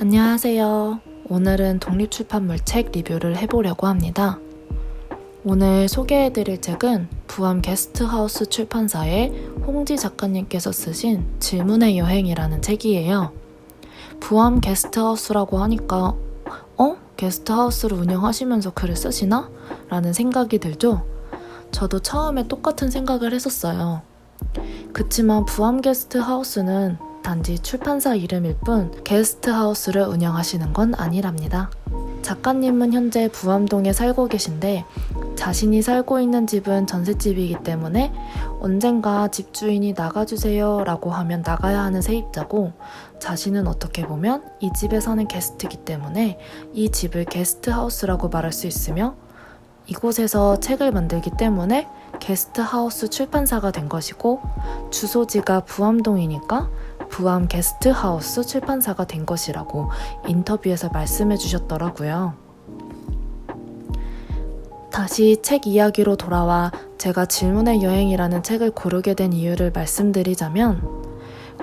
안녕하세요. 오늘은 독립출판물 책 리뷰를 해보려고 합니다. 오늘 소개해드릴 책은 부암 게스트하우스 출판사의 홍지 작가님께서 쓰신 질문의 여행이라는 책이에요. 부암 게스트하우스라고 하니까 게스트하우스를 운영하시면서 글을 쓰시나? 라는 생각이 들죠? 저도 처음에 똑같은 생각을 했었어요. 그치만 부암 게스트하우스는 단지 출판사 이름일 뿐 게스트하우스를 운영하시는 건 아니랍니다. 작가님은 현재 부암동에 살고 계신데 자신이 살고 있는 집은 전셋집이기 때문에 언젠가 집주인이 나가주세요 라고 하면 나가야 하는 세입자고, 자신은 어떻게 보면 이 집에 사는 게스트이기 때문에 이 집을 게스트하우스라고 말할 수 있으며, 이곳에서 책을 만들기 때문에 게스트하우스 출판사가 된 것이고, 주소지가 부암동이니까 부암 게스트하우스 출판사가 된 것이라고 인터뷰에서 말씀해 주셨더라고요. 다시 책 이야기로 돌아와 제가 질문의 여행이라는 책을 고르게 된 이유를 말씀드리자면,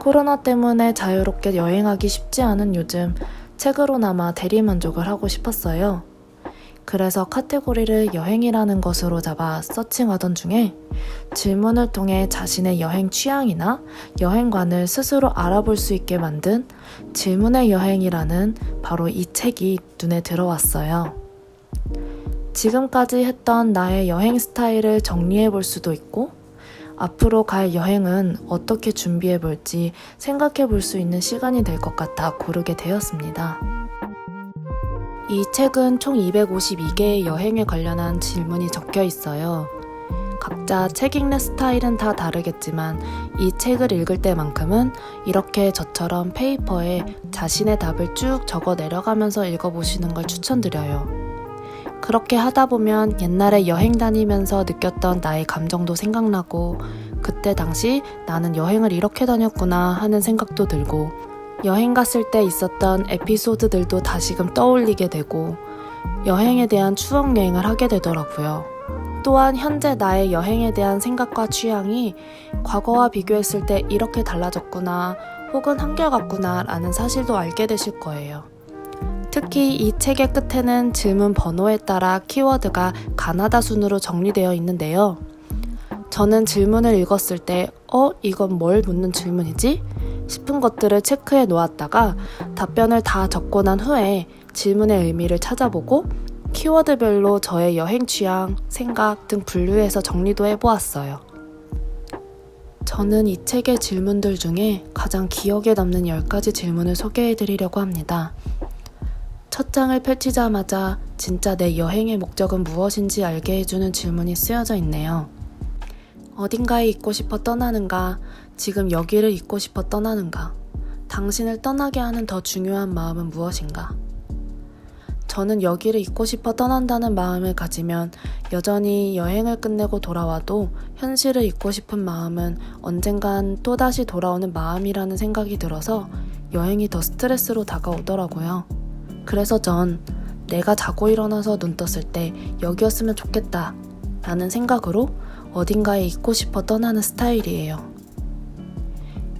코로나 때문에 자유롭게 여행하기 쉽지 않은 요즘 책으로나마 대리만족을 하고 싶었어요. 그래서 카테고리를 여행이라는 것으로 잡아 서칭하던 중에 질문을 통해 자신의 여행 취향이나 여행관을 스스로 알아볼 수 있게 만든 질문의 여행이라는 바로 이 책이 눈에 들어왔어요. 지금까지 했던 나의 여행 스타일을 정리해 볼 수도 있고, 앞으로 갈 여행은 어떻게 준비해 볼지 생각해 볼 수 있는 시간이 될 것 같아 고르게 되었습니다. 이 책은 총 252개의 여행에 관련한 질문이 적혀 있어요. 각자 책 읽는 스타일은 다 다르겠지만 이 책을 읽을 때만큼은 이렇게 저처럼 페이퍼에 자신의 답을 쭉 적어 내려가면서 읽어보시는 걸 추천드려요. 그렇게 하다 보면 옛날에 여행 다니면서 느꼈던 나의 감정도 생각나고, 그때 당시 나는 여행을 이렇게 다녔구나 하는 생각도 들고, 여행 갔을 때 있었던 에피소드들도 다시금 떠올리게 되고, 여행에 대한 추억 여행을 하게 되더라고요. 또한 현재 나의 여행에 대한 생각과 취향이 과거와 비교했을 때 이렇게 달라졌구나 혹은 한결같구나 라는 사실도 알게 되실 거예요. 특히 이 책의 끝에는 질문 번호에 따라 키워드가 가나다 순으로 정리되어 있는데요. 저는 질문을 읽었을 때 이건 뭘 묻는 질문이지? 싶은 것들을 체크해 놓았다가 답변을 다 적고 난 후에 질문의 의미를 찾아보고 키워드별로 저의 여행 취향, 생각 등 분류해서 정리도 해보았어요. 저는 이 책의 질문들 중에 가장 기억에 남는 10가지 질문을 소개해드리려고 합니다. 첫 장을 펼치자마자 진짜 내 여행의 목적은 무엇인지 알게 해주는 질문이 쓰여져 있네요. 어딘가에 있고 싶어 떠나는가? 지금 여기를 있고 싶어 떠나는가? 당신을 떠나게 하는 더 중요한 마음은 무엇인가? 저는 여기를 있고 싶어 떠난다는 마음을 가지면 여전히 여행을 끝내고 돌아와도 현실을 잊고 싶은 마음은 언젠간 또다시 돌아오는 마음이라는 생각이 들어서 여행이 더 스트레스로 다가오더라고요. 그래서 전 내가 자고 일어나서 눈 떴을 때 여기였으면 좋겠다 라는 생각으로 어딘가에 있고 싶어 떠나는 스타일이에요.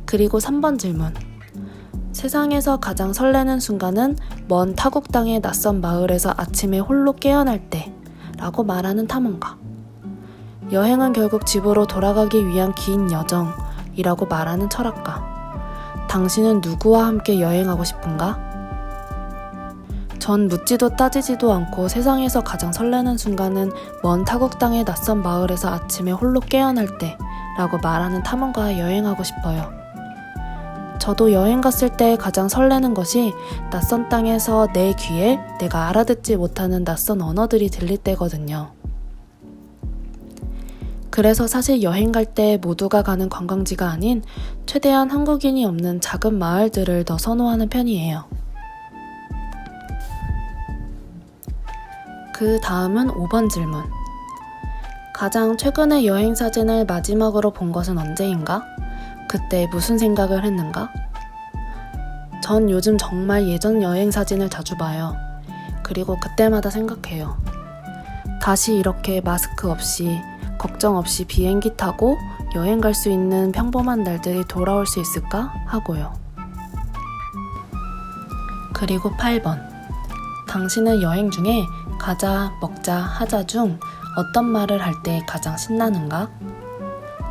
그리고 3번 질문. 세상에서 가장 설레는 순간은 먼 타국 땅의 낯선 마을에서 아침에 홀로 깨어날 때 라고 말하는 탐험가. 여행은 결국 집으로 돌아가기 위한 긴 여정이라고 말하는 철학가. 당신은 누구와 함께 여행하고 싶은가? 전 묻지도 따지지도 않고 세상에서 가장 설레는 순간은 먼 타국 땅의 낯선 마을에서 아침에 홀로 깨어날 때 라고 말하는 탐험가와 여행하고 싶어요. 저도 여행 갔을 때 가장 설레는 것이 낯선 땅에서 내 귀에 내가 알아듣지 못하는 낯선 언어들이 들릴 때거든요. 그래서 사실 여행 갈 때 모두가 가는 관광지가 아닌 최대한 한국인이 없는 작은 마을들을 더 선호하는 편이에요. 그 다음은 5번 질문. 가장 최근에 여행 사진을 마지막으로 본 것은 언제인가? 그때 무슨 생각을 했는가? 전 요즘 정말 예전 여행 사진을 자주 봐요. 그리고 그때마다 생각해요. 다시 이렇게 마스크 없이, 걱정 없이 비행기 타고 여행 갈 수 있는 평범한 날들이 돌아올 수 있을까? 하고요. 그리고 8번. 당신은 여행 중에 가자, 먹자, 하자 중 어떤 말을 할 때 가장 신나는가?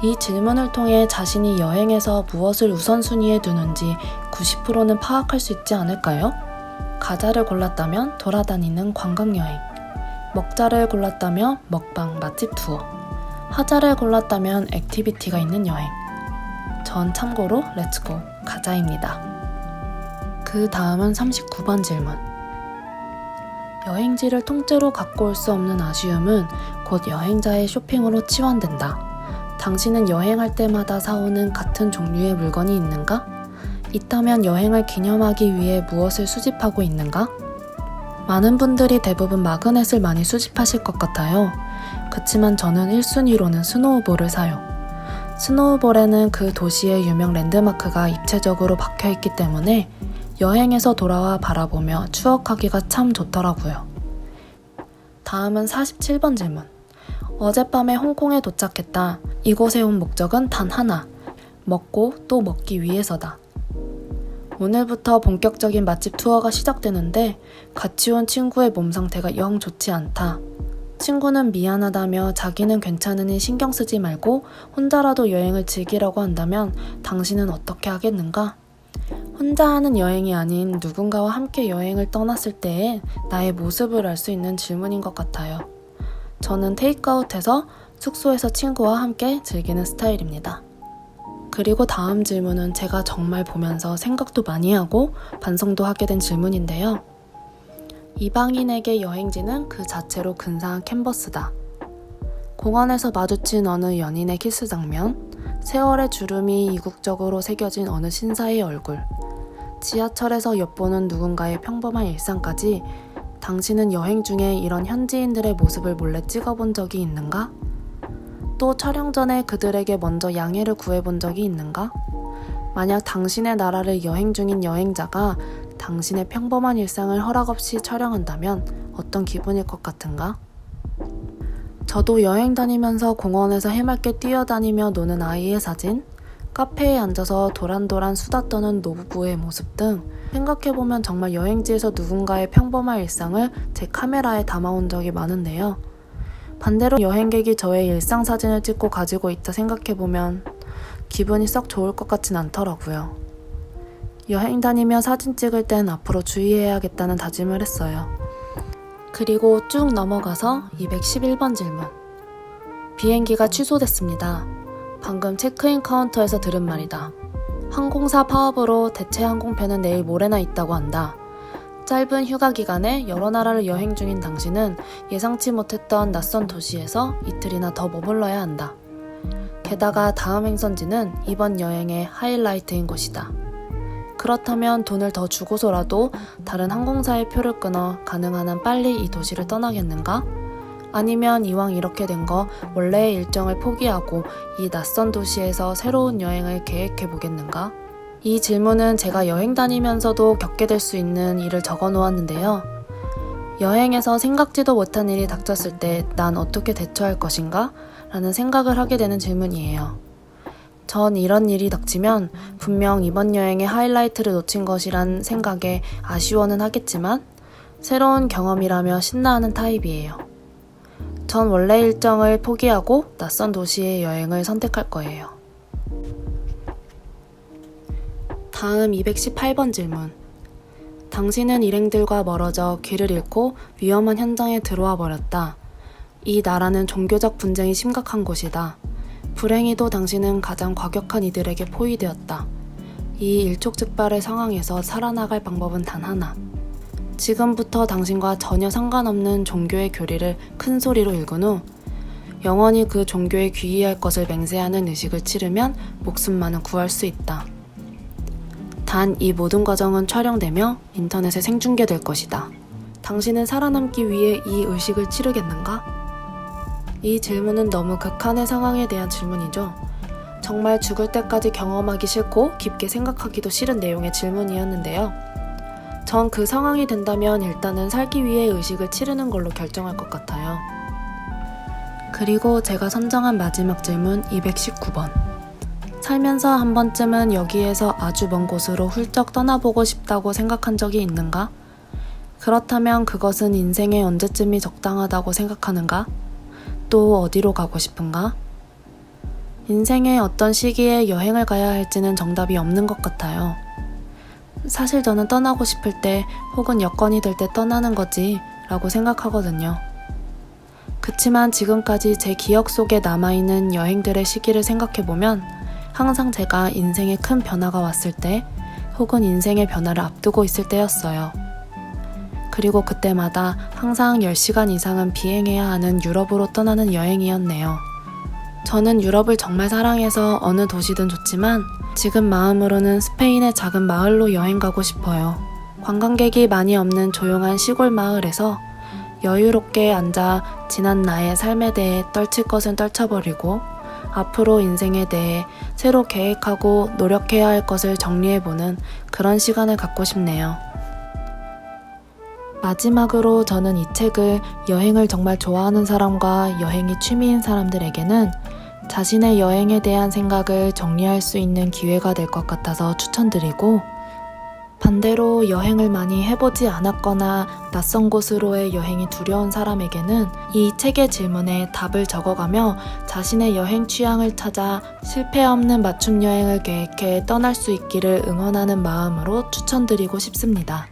이 질문을 통해 자신이 여행에서 무엇을 우선순위에 두는지 90%는 파악할 수 있지 않을까요? 가자를 골랐다면 돌아다니는 관광여행, 먹자를 골랐다면 먹방 맛집 투어, 하자를 골랐다면 액티비티가 있는 여행. 전 참고로 렛츠고 가자입니다. 그 다음은 39번 질문. 여행지를 통째로 갖고 올 수 없는 아쉬움은 곧 여행자의 쇼핑으로 치환된다. 당신은 여행할 때마다 사오는 같은 종류의 물건이 있는가? 있다면 여행을 기념하기 위해 무엇을 수집하고 있는가? 많은 분들이 대부분 마그넷을 많이 수집하실 것 같아요. 그치만 저는 1순위로는 스노우볼을 사요. 스노우볼에는 그 도시의 유명 랜드마크가 입체적으로 박혀있기 때문에 여행에서 돌아와 바라보며 추억하기가 참 좋더라고요. 다음은 47번 질문. 어젯밤에 홍콩에 도착했다. 이곳에 온 목적은 단 하나. 먹고 또 먹기 위해서다. 오늘부터 본격적인 맛집 투어가 시작되는데 같이 온 친구의 몸 상태가 영 좋지 않다. 친구는 미안하다며 자기는 괜찮으니 신경 쓰지 말고 혼자라도 여행을 즐기라고 한다면 당신은 어떻게 하겠는가? 혼자 하는 여행이 아닌 누군가와 함께 여행을 떠났을 때의 나의 모습을 알 수 있는 질문인 것 같아요. 저는 테이크아웃해서 숙소에서 친구와 함께 즐기는 스타일입니다. 그리고 다음 질문은 제가 정말 보면서 생각도 많이 하고 반성도 하게 된 질문인데요. 이방인에게 여행지는 그 자체로 근사한 캔버스다. 공원에서 마주친 어느 연인의 키스 장면, 세월의 주름이 이국적으로 새겨진 어느 신사의 얼굴, 지하철에서 엿보는 누군가의 평범한 일상까지 당신은 여행 중에 이런 현지인들의 모습을 몰래 찍어본 적이 있는가? 또 촬영 전에 그들에게 먼저 양해를 구해본 적이 있는가? 만약 당신의 나라를 여행 중인 여행자가 당신의 평범한 일상을 허락 없이 촬영한다면 어떤 기분일 것 같은가? 저도 여행 다니면서 공원에서 해맑게 뛰어다니며 노는 아이의 사진, 카페에 앉아서 도란도란 수다 떠는 노부부의 모습 등 생각해보면 정말 여행지에서 누군가의 평범한 일상을 제 카메라에 담아온 적이 많은데요. 반대로 여행객이 저의 일상 사진을 찍고 가지고 있다 생각해보면 기분이 썩 좋을 것 같진 않더라고요. 여행 다니며 사진 찍을 땐 앞으로 주의해야겠다는 다짐을 했어요. 그리고 쭉 넘어가서 211번 질문. 비행기가 취소됐습니다. 방금 체크인 카운터에서 들은 말이다. 항공사 파업으로 대체 항공편은 내일 모레나 있다고 한다. 짧은 휴가 기간에 여러 나라를 여행 중인 당신은 예상치 못했던 낯선 도시에서 이틀이나 더 머물러야 한다. 게다가 다음 행선지는 이번 여행의 하이라이트인 곳이다. 그렇다면 돈을 더 주고서라도 다른 항공사의 표를 끊어 가능한 한 빨리 이 도시를 떠나겠는가? 아니면 이왕 이렇게 된 거 원래의 일정을 포기하고 이 낯선 도시에서 새로운 여행을 계획해 보겠는가? 이 질문은 제가 여행 다니면서도 겪게 될 수 있는 일을 적어 놓았는데요. 여행에서 생각지도 못한 일이 닥쳤을 때 난 어떻게 대처할 것인가? 라는 생각을 하게 되는 질문이에요. 전 이런 일이 닥치면 분명 이번 여행의 하이라이트를 놓친 것이란 생각에 아쉬워는 하겠지만 새로운 경험이라며 신나하는 타입이에요. 전 원래 일정을 포기하고 낯선 도시의 여행을 선택할 거예요. 다음 218번 질문. 당신은 일행들과 멀어져 길을 잃고 위험한 현장에 들어와 버렸다. 이 나라는 종교적 분쟁이 심각한 곳이다. 불행히도 당신은 가장 과격한 이들에게 포위되었다. 이 일촉즉발의 상황에서 살아나갈 방법은 단 하나. 지금부터 당신과 전혀 상관없는 종교의 교리를 큰 소리로 읽은 후 영원히 그 종교에 귀의할 것을 맹세하는 의식을 치르면 목숨만은 구할 수 있다. 단 이 모든 과정은 촬영되며 인터넷에 생중계될 것이다. 당신은 살아남기 위해 이 의식을 치르겠는가? 이 질문은 너무 극한의 상황에 대한 질문이죠. 정말 죽을 때까지 경험하기 싫고 깊게 생각하기도 싫은 내용의 질문이었는데요. 전 그 상황이 된다면 일단은 살기 위해 의식을 치르는 걸로 결정할 것 같아요. 그리고 제가 선정한 마지막 질문 219번. 살면서 한 번쯤은 여기에서 아주 먼 곳으로 훌쩍 떠나보고 싶다고 생각한 적이 있는가? 그렇다면 그것은 인생의 언제쯤이 적당하다고 생각하는가? 또 어디로 가고 싶은가? 인생의 어떤 시기에 여행을 가야 할지는 정답이 없는 것 같아요. 사실 저는 떠나고 싶을 때 혹은 여건이 될 때 떠나는 거지 라고 생각하거든요. 그치만 지금까지 제 기억 속에 남아있는 여행들의 시기를 생각해보면 항상 제가 인생에 큰 변화가 왔을 때 혹은 인생의 변화를 앞두고 있을 때였어요. 그리고 그때마다 항상 10시간 이상은 비행해야 하는 유럽으로 떠나는 여행이었네요. 저는 유럽을 정말 사랑해서 어느 도시든 좋지만 지금 마음으로는 스페인의 작은 마을로 여행 가고 싶어요. 관광객이 많이 없는 조용한 시골 마을에서 여유롭게 앉아 지난 나의 삶에 대해 떨칠 것은 떨쳐버리고 앞으로 인생에 대해 새로 계획하고 노력해야 할 것을 정리해보는 그런 시간을 갖고 싶네요. 마지막으로 저는 이 책을 여행을 정말 좋아하는 사람과 여행이 취미인 사람들에게는 자신의 여행에 대한 생각을 정리할 수 있는 기회가 될 것 같아서 추천드리고, 반대로 여행을 많이 해보지 않았거나 낯선 곳으로의 여행이 두려운 사람에게는 이 책의 질문에 답을 적어가며 자신의 여행 취향을 찾아 실패 없는 맞춤 여행을 계획해 떠날 수 있기를 응원하는 마음으로 추천드리고 싶습니다.